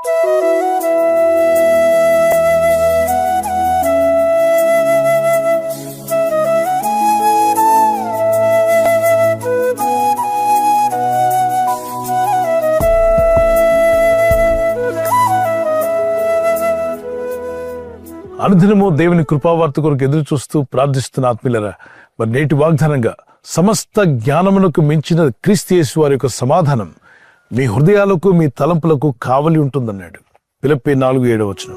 అనుదినము దేవుని కృపావార్త కొరకు ఎదురు చూస్తూ ప్రార్థిస్తున్న ఆత్మీయులారా, మరి నేటి వాగ్దానంగా సమస్త జ్ఞానమునకు మించిన క్రీస్తు యేసు వారి యొక్క సమాధానం మీ హృదయాలకు మీ తలంపులకు కావలి ఉంటుందన్నాడు. ఫిలిప్పీ 4:7.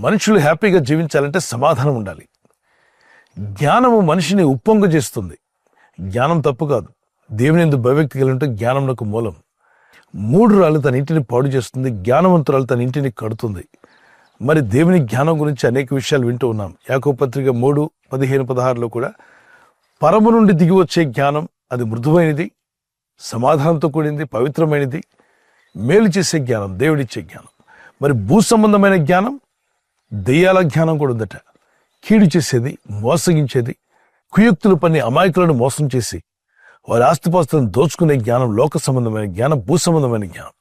మనుషులు హ్యాపీగా జీవించాలంటే సమాధానం ఉండాలి. జ్ఞానము మనిషిని ఉప్పొంగ చేస్తుంది. జ్ఞానం తప్పు కాదు. దేవుని యందు భయభక్తి కలిగి ఉంటే జ్ఞానమునకు మూలం. మూఢురాలు తన ఇంటిని పాడు చేస్తుంది, జ్ఞానవంతురాలు తన ఇంటిని కడుతుంది. మరి దేవుని జ్ఞానం గురించి అనేక విషయాలు వింటూ ఉన్నాం. యాకోబు పత్రిక 3:15-16 కూడా పరము నుండి దిగి వచ్చే జ్ఞానం అది మృదువైనది, సమాధానంతో కూడింది, పవిత్రమైనది, మేలు చేసే జ్ఞానం, దేవుడిచ్చే జ్ఞానం. మరి భూ సంబంధమైన జ్ఞానం, దెయ్యాల జ్ఞానం కూడా ఉందట. కీడు చేసేది, మోసగించేది, కుయుక్తులు పని అమాయకులను మోసం చేసి వారి ఆస్తిపాస్తులను దోచుకునే జ్ఞానం లోక సంబంధమైన జ్ఞానం, భూ సంబంధమైన జ్ఞానం.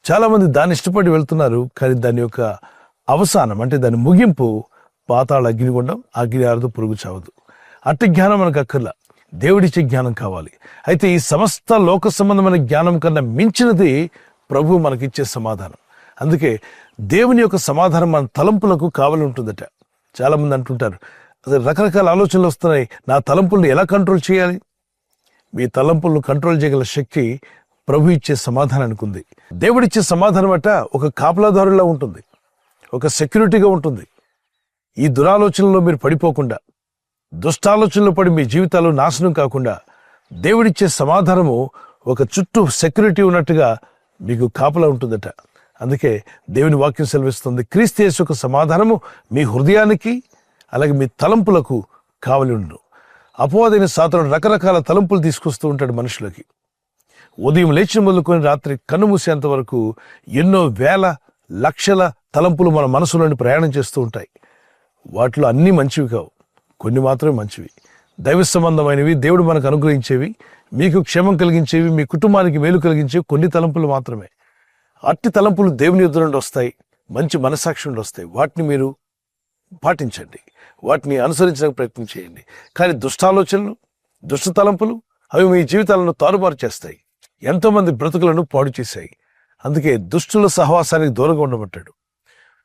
చాలామంది దాన్ని ఇష్టపడి వెళ్తున్నారు. కానీ దాని యొక్క అవసానం అంటే దాని ముగింపు పాతాళ అగ్నిగుండం, అగ్ని ఆరదు, పురుగు చావదు. అట్టి జ్ఞానం మనకు అక్కర్లా, దేవుడిచ్చే జ్ఞానం కావాలి. అయితే ఈ సమస్త లోక సంబంధమైన జ్ఞానం కన్నా మించినది ప్రభు మనకిచ్చే సమాధానం. అందుకే దేవుని యొక్క సమాధానం మన తలంపులకు కావలి ఉంటుందట. చాలామంది అంటుంటారు, అసలు రకరకాల ఆలోచనలు వస్తున్నాయి, నా తలంపులను ఎలా కంట్రోల్ చేయాలి? మీ తలంపులను కంట్రోల్ చేయగల శక్తి ప్రభు ఇచ్చే సమాధానానికి ఉంది. దేవుడిచ్చే సమాధానం అట ఒక కాపలాదారులా ఉంటుంది, ఒక సెక్యూరిటీగా ఉంటుంది. ఈ దురాలోచనలో మీరు పడిపోకుండా, దుష్టాలోచనలో పడి మీ జీవితాలు నాశనం కాకుండా దేవుడిచ్చే సమాధానము ఒక చుట్టూ సెక్యూరిటీ ఉన్నట్టుగా మీకు కాపలా ఉంటుందట. అందుకే దేవుని వాక్యం సెలవిస్తుంది, క్రీస్తు యేసు యొక్క సమాధానము మీ హృదయానికి అలాగే మీ తలంపులకు కావలి ఉండు. అపవాదైన సాతానుడు రకరకాల తలంపులు తీసుకొస్తూ ఉంటాడు మనుషులకి. ఉదయం లేచిన మొదలుకొని రాత్రి కన్ను మూసేంత వరకు ఎన్నో వేల లక్షల తలంపులు మన మనసులోని ప్రయాణం చేస్తూ ఉంటాయి. వాటిలో అన్నీ మంచివి కావు, కొన్ని మాత్రమే మంచివి, దైవ సంబంధమైనవి, దేవుడు మనకు అనుగ్రహించేవి, మీకు క్షేమం కలిగించేవి, మీ కుటుంబానికి మేలు కలిగించేవి కొన్ని తలంపులు మాత్రమే. అట్టి తలంపులు దేవుని యొద్ద నుండి వస్తాయి, మంచి మనసాక్షి నుండి వస్తాయి. వాటిని మీరు పాటించండి, వాటిని అనుసరించడానికి ప్రయత్నం చేయండి. కానీ దుష్టాలోచనలు, దుష్ట తలంపులు అవి మీ జీవితాలను తారుమారు చేస్తాయి, ఎంతోమంది బ్రతుకులను పాడు చేశాయి. అందుకే దుష్టుల సహవాసానికి దూరంగా ఉండమంటాడు.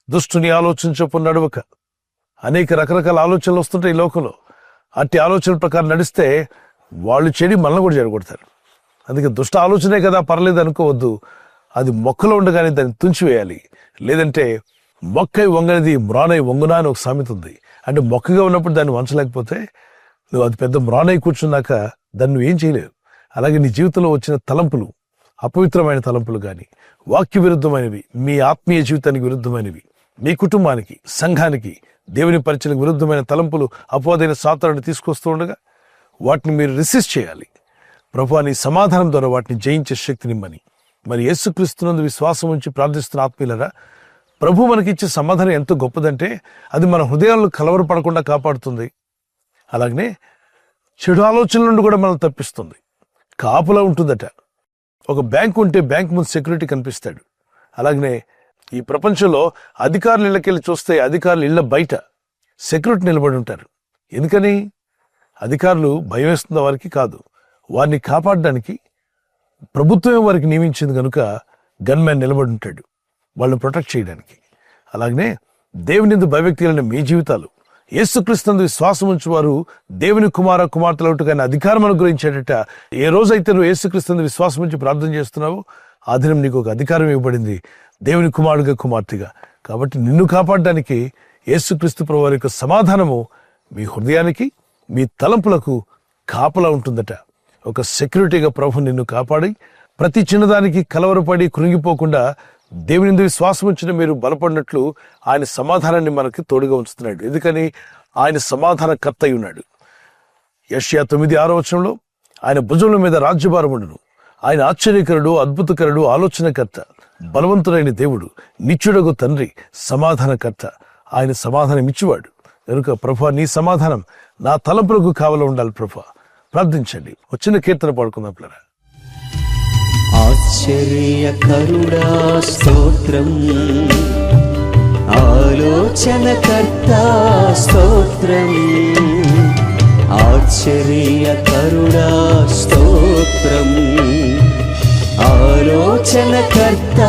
దుష్టుని ఆలోచన చొప్పున నడవక, అనేక రకరకాల ఆలోచనలు వస్తుంటాయి ఈ లోకంలో. అట్టి ఆలోచన ప్రకారం నడిస్తే వాళ్ళు చెడి మనల్ని కూడా చెడగొడతారు. అందుకే దుష్ట ఆలోచనే కదా పర్లేదు అనుకోవద్దు. అది మొక్కలో ఉండగానే దాన్ని తుంచివేయాలి. లేదంటే మొక్కై వంగనిది మ్రానై వంగునా అని ఒక సామెత ఉంది. అంటే మొక్కగా ఉన్నప్పుడు దాన్ని వంచలేకపోతే నువ్వు అది పెద్ద మ్రానై కూర్చున్నాక దాన్ని నువ్వు ఏం చేయలేవు. అలాగే నీ జీవితంలో వచ్చిన తలంపులు, అపవిత్రమైన తలంపులు కానీ, వాక్య విరుద్ధమైనవి, మీ ఆత్మీయ జీవితానికి విరుద్ధమైనవి, మీ కుటుంబానికి, సంఘానికి, దేవుని పరిచయకు విరుద్ధమైన తలంపులు అపవాదైన సాతానుడు తీసుకొస్తూ ఉండగా వాటిని మీరు రెసిస్ట్ చేయాలి. ప్రభువా నీ సమాధానం ద్వారా వాటిని జయించే శక్తినిమ్మని. మరి యేసుక్రీస్తునందు విశ్వాసం ఉంచి ప్రార్థిస్తున్న ఆత్మీయులారా, ప్రభు మనకిచ్చే సమాధానం ఎంతో గొప్పదంటే అది మన హృదయాలను కలవరపడకుండా కాపాడుతుంది. అలాగనే చెడు ఆలోచనల నుండి కూడా మనం తప్పిస్తుంది. కాపులా ఉంటుందట. ఒక బ్యాంకు ఉంటే బ్యాంక్ ముందు సెక్యూరిటీ కనిపిస్తాడు. అలాగనే ఈ ప్రపంచంలో అధికారుల ఇళ్ళకెళ్ళి చూస్తే అధికారుల ఇళ్ళ బయట సెక్యూరిటీ నిలబడి ఉంటారు. ఎందుకని? అధికారులు భయం వేస్తున్న వారికి కాదు, వారిని కాపాడడానికి ప్రభుత్వమే వారికి నియమించింది కనుక గన్మ్యాన్ నిలబడి ఉంటాడు వాళ్ళని ప్రొటెక్ట్ చేయడానికి. అలాగనే దేవుని యందు భయభక్తి కలిగిన మీ జీవితాలు, యేసుక్రీస్తునందు విశ్వాసం ఉంచి వారు దేవుని కుమార కుమార్తెలవుటకు ఆయన అధికారం అనుగ్రహించేటట. ఏ రోజైతే నువ్వు యేసుక్రీస్తునందు విశ్వాసం ఉంచి ప్రార్థన చేస్తున్నావో ఆ దినం నీకు ఒక అధికారం ఇవ్వబడింది, దేవుని కుమారుడిగా, కుమార్తెగా. కాబట్టి నిన్ను కాపాడడానికి యేసుక్రీస్తు ప్రభువారి యొక్క సమాధానము మీ హృదయానికి, మీ తలంపులకు కాపలా ఉంటుందట. ఒక సెక్యూరిటీగా ప్రభు నిన్ను కాపాడి ప్రతి చిన్నదానికి కలవరపడి కృంగిపోకుండా దేవుని యందు విశ్వాసం ఉంచిన మీరు బలపడినట్లు ఆయన సమాధానాన్ని మనకి తోడుగా ఉంచుతున్నాడు. ఎందుకని? ఆయన సమాధాన కర్త అయి ఉన్నాడు. యెషయా 9:6 ఆయన భుజముల మీద రాజ్యభారం ఉండును, ఆయన ఆశ్చర్యకరుడు, అద్భుతకరుడు, ఆలోచనకర్త, బలవంతుడైన దేవుడు, నిత్యుడగు తండ్రి, సమాధానకర్త. ఆయన సమాధానం ఇచ్చేవాడు. కనుక ప్రభువా నీ సమాధానం నా తలంపులకు కావలా ఉండాలి. ప్రభువా ప్రార్థించండి. వచ్చిన కీర్తన పాడుకుందాం పిల్లరా. ఆశ్చర్యకరుడా స్తోత్రం, ఆలోచనకర్త స్తోత్రం, ఆశ్చర్యకరుడా స్తోత్రం, ఆలోచనకర్త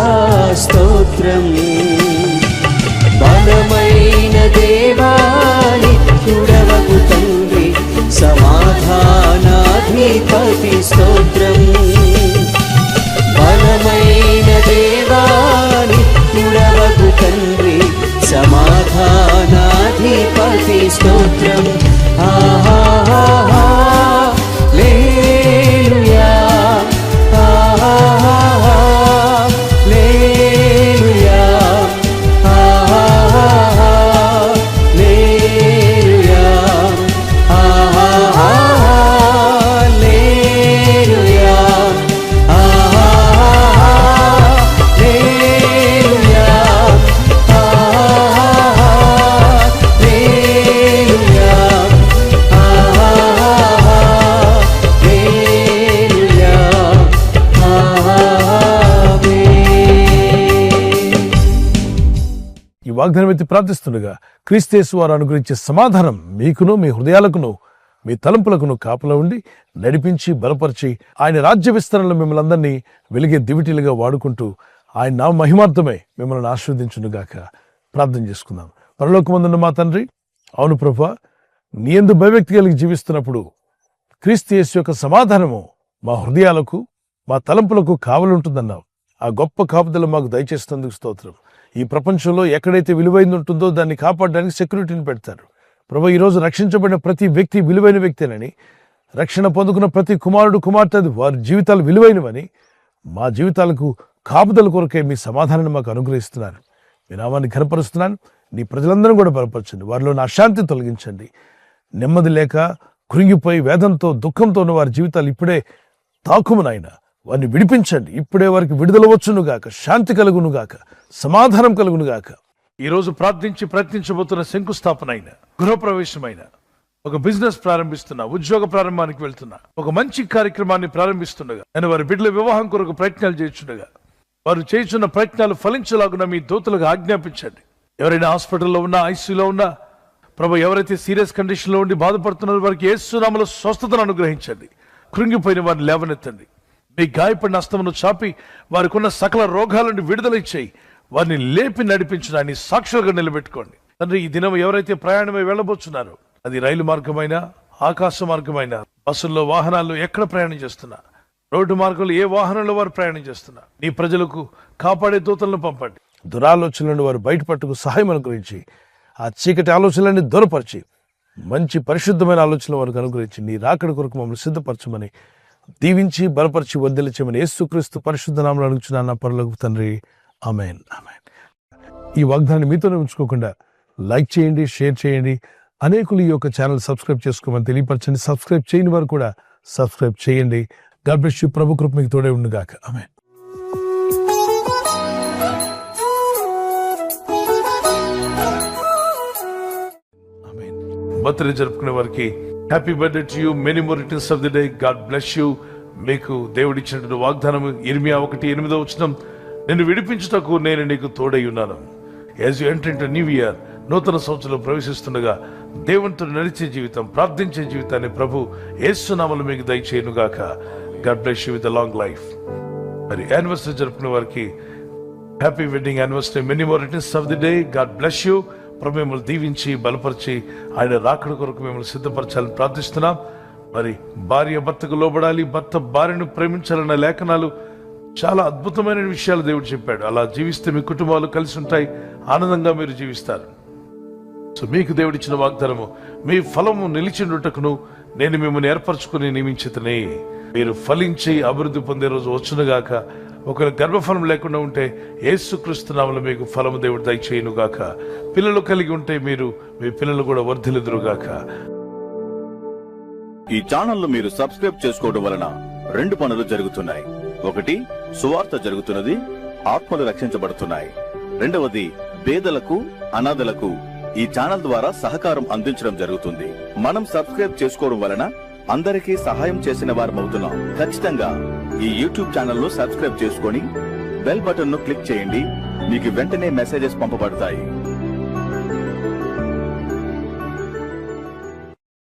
స్తోత్రం, బలమైన దేవా నిత్యుడవగు తండ్రి సమాధానాధిపతి స్తోత్రం, బలమైన దేవా నిత్యుడవగు తండ్రి సమాధానాధిపతి స్తోత్రం. హల్లెలూయా, హల్లెలూయా, హల్లెలూయా, హల్లెలూయా, ఈ వాగ్దానం ఎత్తి ప్రార్థిస్తుండగా క్రీస్తు వారు అనుగ్రహించే సమాధానం మీకును, మీ హృదయాలకును, మీ తలంపులకును కాపులా ఉండి నడిపించి బలపరిచి ఆయన రాజ్య విస్తరణలో మిమ్మల్ని అందరినీ వెలిగే దివిటీలుగా వాడుకుంటూ ఆయన నా మహిమార్థమే మిమ్మల్ని ఆశీర్వదించునుగాక. ప్రార్థన చేసుకుందాం. పరలోకమందున్న మా తండ్రి, అవును ప్రభువా, నీ యందు భయభక్తి కలిగి జీవిస్తున్నప్పుడు క్రీస్తు యేసు యొక్క సమాధానము మా హృదయాలకు, మా తలంపులకు కావలుంటుందన్నావు. ఆ గొప్ప కాపుదల మాకు దయచేసినందుకు స్తోత్రం. ఈ ప్రపంచంలో ఎక్కడైతే విలువైంది ఉంటుందో దాన్ని కాపాడడానికి సెక్యూరిటీని పెడతారు. ప్రభు, ఈరోజు రక్షించబడిన ప్రతి వ్యక్తి విలువైన వ్యక్తేనని, రక్షణ పొందుకున్న ప్రతి కుమారుడు, కుమార్తె వారి జీవితాలు విలువైనవని, మా జీవితాలకు కాపుదల కొరకే మీ సమాధానాన్ని మాకు అనుగ్రహిస్తున్నారు. మీ నామాన్ని ఘనపరుస్తున్నాను. నీ ప్రజలందరూ కూడా బలపరచండి. వారిలో నా అశాంతిని తొలగించండి. నెమ్మది లేక కృంగిపోయి వేదంతో, దుఃఖంతో ఉన్న వారి జీవితాలు ఇప్పుడే తాకుమునైనా వారిని విడిపించండి. ఇప్పుడే వారికి విడుదల వచ్చునుగాక, శాంతి కలుగునుగాక, సమాధానం కలుగునుగాక. ఈరోజు ప్రార్థించి ప్రయత్నించబోతున్న శంకుస్థాపన అయినా, గృహప్రవేశమైన, ఒక బిజినెస్ ప్రారంభిస్తున్నా, ఉద్యోగ ప్రారంభానికి వెళ్తున్నా, ఒక మంచి కార్యక్రమాన్ని ప్రారంభిస్తుండగా, నేను వారి బిడ్డల వివాహం కొరకు ప్రయత్నాలు చేస్తుండగా, వారు చేస్తున్న ప్రయత్నాలు ఫలించలాగున మీ దూతలకు ఆజ్ఞాపించండి. ఎవరైనా హాస్పిటల్లో ఉన్నా, ఐసీయూలో ఉన్నా, ప్రభు, ఎవరైతే సీరియస్ కండిషన్లో ఉండి బాధపడుతున్నారో వారికి యేసు నామములో స్వస్థతను అనుగ్రహించండి. కృంగిపోయిన వారిని లేవనెత్తండి. మీ గాయపడిన హస్తమును చాపి వారికి ఉన్న సకల రోగాల నుండి విడుదల ఇచ్చేయి. వారిని లేపి నడిపించడాన్ని సాక్షులుగా నిలబెట్టుకోండి. తండ్రి, ఈ దినం ఎవరైతే ప్రయాణమై వెళ్ళబోతున్నారో, అది రైలు మార్గమైనా, ఆకాశ మార్గమైనా, బస్సుల్లో, వాహనాల్లో ఎక్కడ ప్రయాణం చేస్తున్నా, రోడ్డు మార్గంలో ఏ వాహనంలో వారు ప్రయాణం చేస్తున్నా, నీ ప్రజలకు కాపాడే దూతలను పంపండి. దురాలోచనలను వారు బయటపట్టుకు సహాయం అనుగ్రహించి, ఆ చీకటి ఆలోచనలన్నీ దూరపరిచి మంచి పరిశుద్ధమైన ఆలోచనలు వారికి అనుగ్రహించి నీ రాకడ కొరకు మమ్మల్ని సిద్ధపరచమని దీవించి బలపరిచి వర్ధిల్లించమని యేసుక్రీస్తు పరిశుద్ధ నామములో అడుగుచున్నాను నా పరలోకపు తండ్రి. ఆమేన్, ఆమేన్. ఈ వాగ్దానాన్ని మీతోనే ఉంచుకోకుండా లైక్ చేయండి, షేర్ చేయండి. అనేకులు ఈ యొక్క ఛానల్ సబ్స్క్రైబ్ చేసుకోమని తెలియపరచండి. సబ్స్క్రైబ్ చేయని వారు కూడా సబ్స్క్రైబ్ చేయండి. God bless you. ప్రభు కృప మీకు తోడే ఉండుగాక. ఆమేన్. ఆమేన్. బర్త్డే జరుపుకునే వారికి happy birthday to you. Many more returns of the day. God bless you. మీకు దేవుడిచ్చినటువంటి వాగ్దానం ఇర్మియా 1:8 నిన్ను విడిపించుటకు నేను నీకు తోడై ఉన్నాను. As you enter into new year, నూతన సంవత్సరంలో ప్రవేశిస్తుండగా దేవునితో నడిచే జీవితం, ప్రార్థించే జీవితాన్ని ప్రభు యేసు నామములో మీకు దయచేయునుగాక. God bless you with a long life. మరి యానివర్సరీ జరుపుకునే వారికి happy wedding anniversary. Many more returns of the day. God bless you. ప్రభు మిమ్మల్ని దీవించి బలపరిచి ఆయన రాకడ కొరకు మిమ్మల్ని సిద్ధపరచాలని ప్రార్థిస్తున్నాం. మరి భార్య భర్తకు లోబడాలి, భర్త భార్యను ప్రేమించాలన్న లేఖనాలు చాలా అద్భుతమైన విషయాలు దేవుడు చెప్పాడు. అలా జీవిస్తే మీ కుటుంబాలు కలిసి ఉంటాయి, ఆనందంగా మీరు జీవిస్తారు. సో మీకు దేవుడిచ్చిన వాగ్దానము, మీ ఫలము నిలిచిండుటకును నేను మిమ్మల్ని ఏర్పరచుకుని నియమించితనే. మీరు ఫలించి అభివృద్ధి పొందే రోజు వచ్చునుగాక. ఒకవేళ గర్భఫలం లేకుండా ఉంటే యేసుక్రీస్తు నామములో మీకు ఫలము దేవుడు దయచేయునుగాక. పిల్లలు కలిగి ఉంటే మీరు, మీ పిల్లలు కూడా వర్ధిల్లుదురుగాక. ఈ ఛానల్ మీరు సబ్స్క్రైబ్ చేసుకోవడం వలన 2 పనులు జరుగుతున్నాయి. ఒకటి, సువార్త జరుగుతున్నది, ఆత్మలు రక్షించబడుతున్నాయి. రెండవది, పేదలకు, అనాథలకు ఈ ఛానల్ ద్వారా సహకారం అందించడం జరుగుతుంది. మనం సబ్స్క్రైబ్ చేసుకోవడం వలన అందరికీ సహాయం చేసిన వారమవుతున్నాం. ఖచ్చితంగా ఈ యూట్యూబ్ ఛానల్ ను సబ్స్క్రైబ్ చేసుకొని బెల్ బటన్ ను క్లిక్ చేయండి. మీకు వెంటనే మెసేజెస్ పంపబడతాయి.